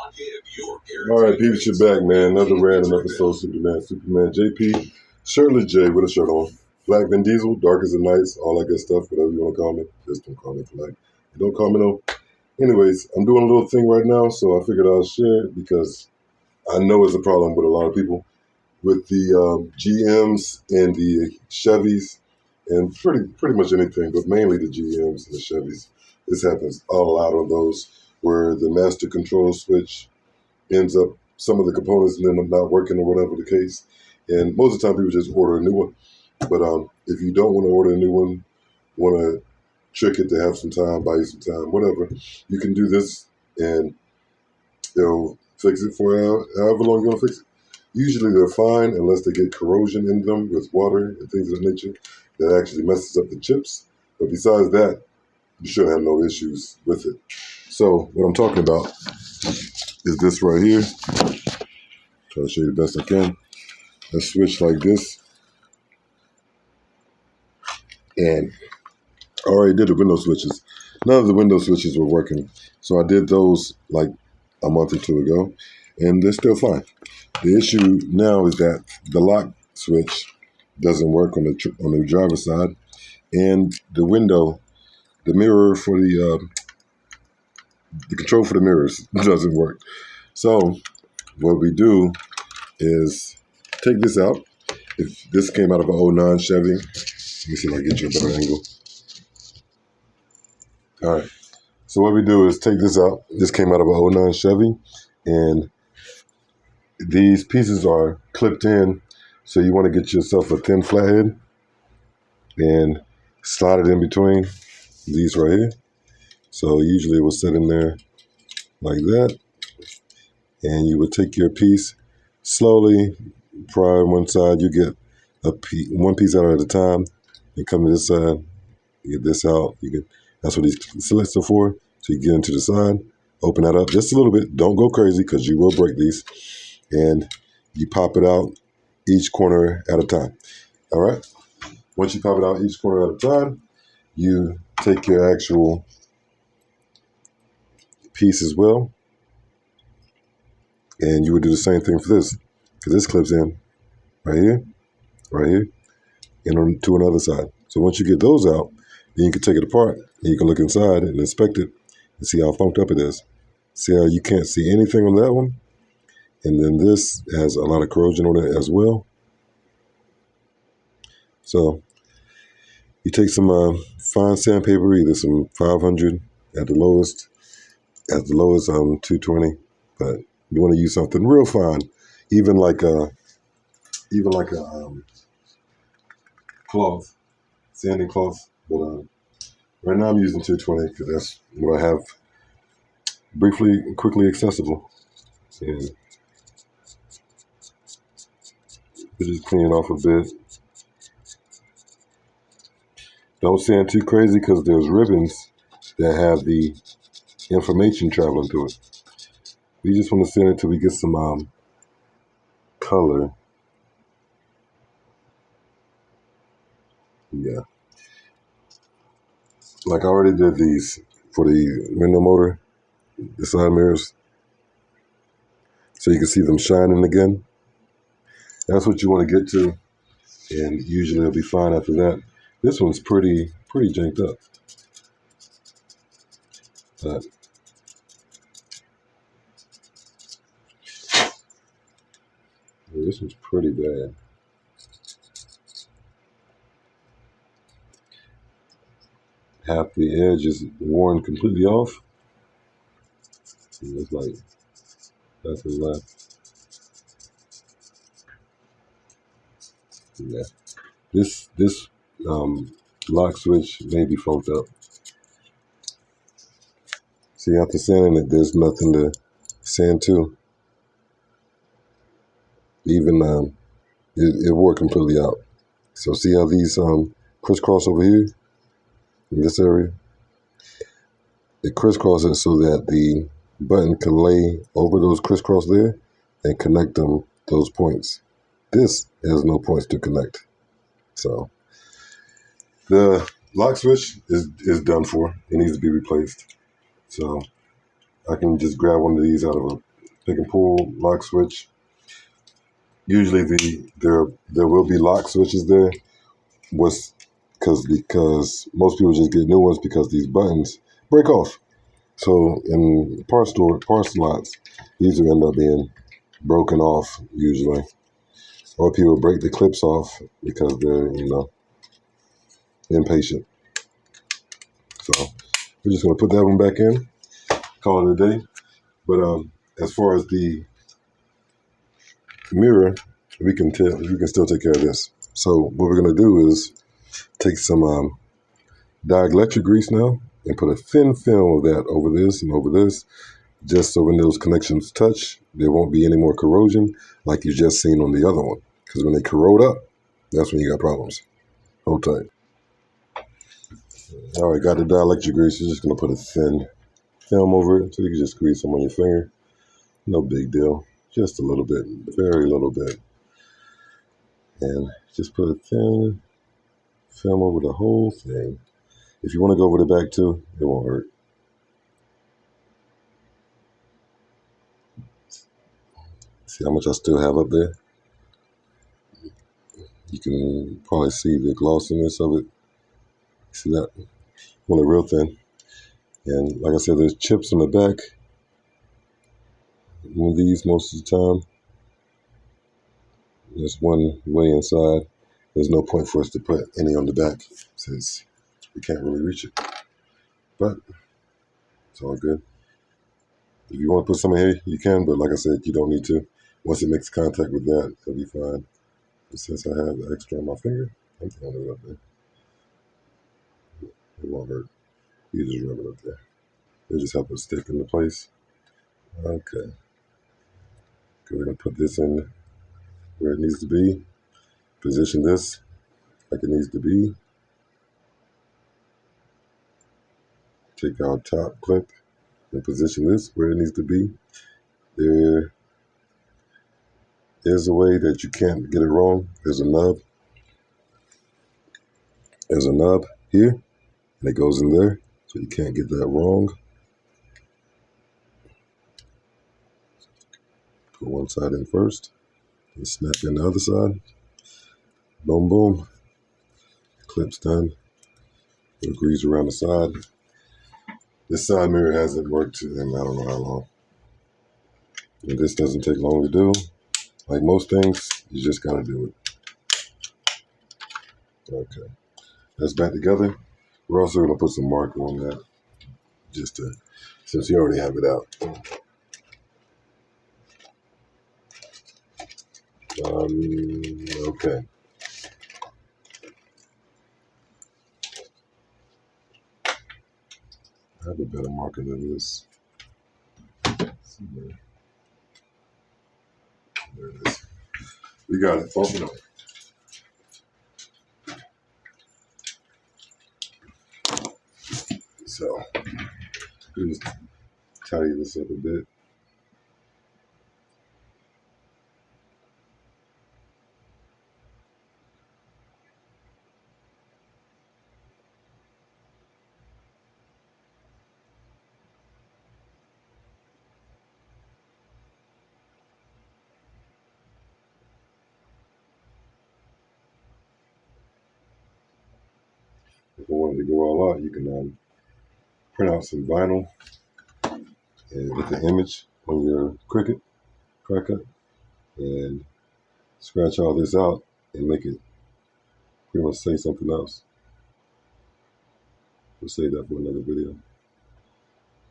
All right, peeps, you're back, man. Another random episode of Superman JP, shirtless J with a shirt on. Black Vin Diesel, dark as the nights, all that good stuff, whatever you want to call me. Just don't call me Black. Don't call me no. Anyways, I'm doing a little thing right now, so I figured I'll share it because I know it's a problem with a lot of people with the GMs and the Chevys and pretty much anything, but mainly the GMs and the Chevys. This happens a lot on those where the master control switch ends up some of the components end up not working or whatever the case. And most of the time people just order a new one. But if you don't want to order a new one, want to trick it to have some time, buy you some time, whatever, you can do this and they'll fix it for however long you're going to fix it. Usually they're fine unless they get corrosion in them with water and things of that nature that actually messes up the chips. But besides that, you should have no issues with it. So what I'm talking about is this right here. Try to show you the best I can. A switch like this. And I already did the window switches. None of the window switches were working. So I did those like a month or two ago. And they're still fine. The issue now is that the lock switch doesn't work on the driver's side. And the window, the mirror for the control for the mirrors doesn't work. So what we do is take this out. If this came out of an '09 Chevy, let me see if I can get you a better angle. All right. So what we do is take this out. This came out of an '09 Chevy, and these pieces are clipped in. So you want to get yourself a thin flathead and slide it in between these right here. So usually it will sit in there like that. And you would take your piece slowly, pry one side. You get one piece out at a time. You come to this side, you get this out. That's what these slits are for. So you get into the side, open that up just a little bit. Don't go crazy because you will break these. And you pop it out each corner at a time. All right. Once you pop it out each corner at a time, you take your actual piece as well. And you would do the same thing for this, because this clips in right here, and on to another side. So once you get those out, then you can take it apart, and you can look inside and inspect it and see how funked up it is. See how you can't see anything on that one? And then this has a lot of corrosion on it as well. So you take some fine sandpaper, either some 500 at the lowest, 220, but you want to use something real fine, even like a cloth, sanding cloth. But right now I'm using 220 because that's what I have quickly accessible. And just clean it off a bit. Don't sand too crazy because there's ribbons that have the information traveling through it. We just want to sand it till we get some color. Yeah. Like I already did these for the window motor, the side mirrors. So you can see them shining again. That's what you want to get to. And usually it'll be fine after that. This one's pretty janked up. But this one's pretty bad. Half the edge is worn completely off. It's like nothing left. Yeah. This lock switch may be funked up. See, after sanding it, there's nothing to sand to. Even it wore completely out. So see how these crisscross over here in this area? It crisscrosses so that the button can lay over those crisscross there and connect those points. This has no points to connect. So the lock switch is done for. It needs to be replaced. So I can just grab one of these out of pick and pull lock switch. Usually there will be lock switches there. Because most people just get new ones because these buttons break off. So in parts lots, these will end up being broken off usually. Or people break the clips off because they're, impatient. So we're just gonna put that one back in, call it a day. But as far as the mirror, we can still take care of this. So what we're gonna do is take some dielectric grease now and put a thin film of that over this and over this, just so when those connections touch, there won't be any more corrosion like you just seen on the other one. Because when they corrode up, that's when you got problems. Hold tight. All right, got the dielectric grease. You're just gonna put a thin film over it so you can just squeeze some on your finger. No big deal. Just a little bit, very little bit. And just put a thin film over the whole thing. If you want to go over the back too, it won't hurt. See how much I still have up there? You can probably see the glossiness of it. See that? Want it real thin. And like I said, there's chips on the back. One of these most of the time. There's one way inside. There's no point for us to put any on the back since we can't really reach it. But it's all good. If you want to put some in here, you can, but like I said, you don't need to. Once it makes contact with that, it'll be fine. But since I have the extra on my finger, I'm throwing it up there. It won't hurt. You just rub it up there. It'll just help it stick into place. Okay. Go ahead and put this in where it needs to be. Position this like it needs to be. Take our top clip and position this where it needs to be. There is a way that you can't get it wrong. There's a nub. There's a nub here, and it goes in there, so you can't get that wrong. Put one side in first, and snap in the other side. Boom, boom. Clip's done. It grease around the side. This side mirror hasn't worked in I don't know how long. And this doesn't take long to do. Like most things, you just gotta do it. Okay. That's back together. We're also gonna put some marker on that, since you already have it out. Okay. I have a better marker than this. Let's see there. There it is. We got it. Open up. So, just tidy this up a bit. If you wanted to go all out, you can print out some vinyl and with the image on your Cricut, and scratch all this out and make it pretty much say something else. We'll save that for another video.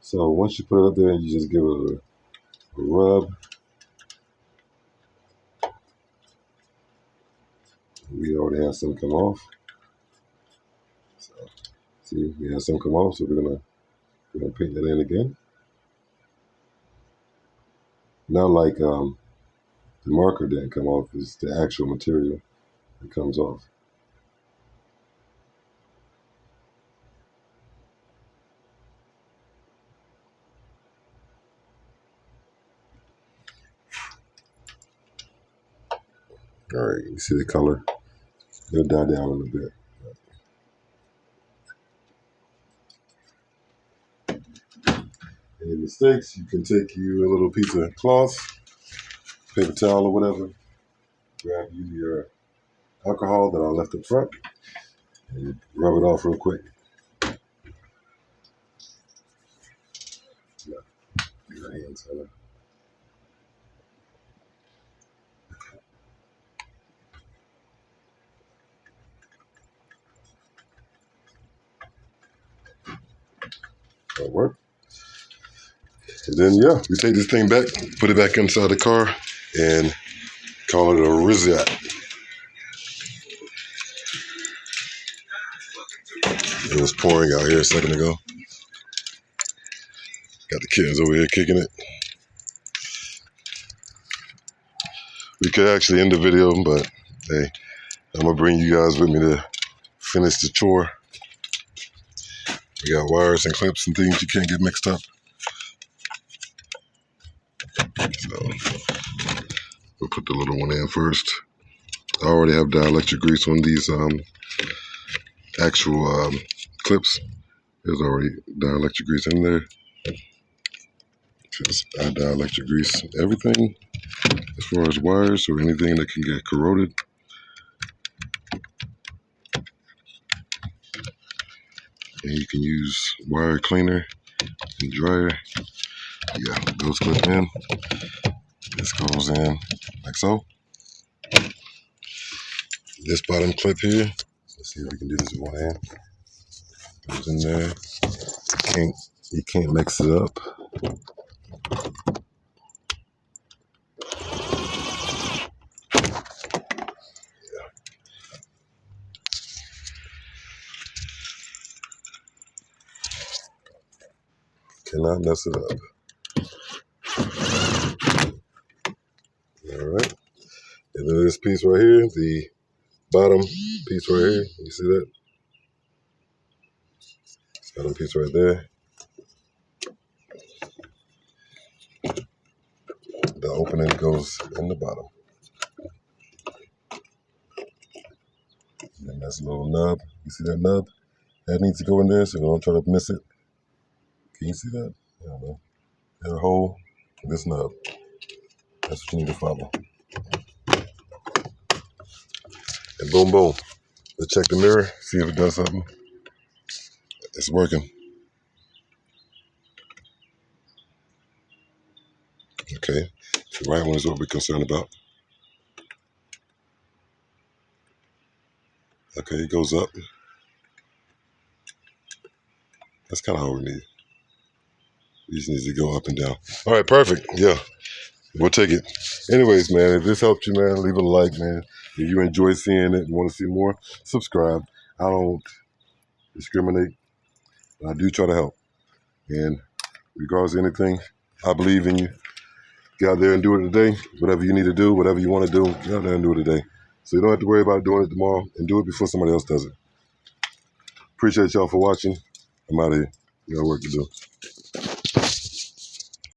So once you put it up there, you just give it a rub. We already have some come off. So, see, we have some come off, so we're gonna paint that in again. Not like the marker didn't come off, it's the actual material that comes off. All right, you see the color? It'll die down a little bit. And you mistakes, you can take you a little piece of cloth, paper towel or whatever, grab you your alcohol that I left up front, and you rub it off real quick. Your hands, that'll work. And then, yeah, we take this thing back, put it back inside the car, and call it a Rizat. It was pouring out here a second ago. Got the kids over here kicking it. We could actually end the video, but hey, I'm gonna bring you guys with me to finish the chore. We got wires and clips and things you can't get mixed up. So we'll put the little one in first. I already have dielectric grease on these actual clips. There's already dielectric grease in there. Just add dielectric grease everything as far as wires or anything that can get corroded. And you can use wire cleaner and dryer. Yeah, those clip in. This goes in like so. This bottom clip here, let's see if we can do this with one hand. Goes in there. You can't mix it up. Cannot mess it up. All right. And then this piece right here, the bottom piece right here, you see that? Bottom piece right there. The opening goes in the bottom. And then that's a little nub. You see that nub? That needs to go in there so you don't try to miss it. Can you see that? I don't know. There's a hole in this nub. That's what you need to follow. And boom, boom. Let's check the mirror, see if it does something. It's working. Okay, the right one is what we're concerned about. Okay, it goes up. That's kind of all we need. We just need to go up and down. All right, perfect. Yeah, we'll take it. Anyways, man, if this helped you, man, leave a like, man. If you enjoy seeing it and want to see more, subscribe. I don't discriminate, but I do try to help. And regardless of anything, I believe in you. Get out there and do it today. Whatever you need to do, whatever you want to do, get out there and do it today. So you don't have to worry about doing it tomorrow, and do it before somebody else does it. Appreciate y'all for watching. I'm out of here. We got work to do.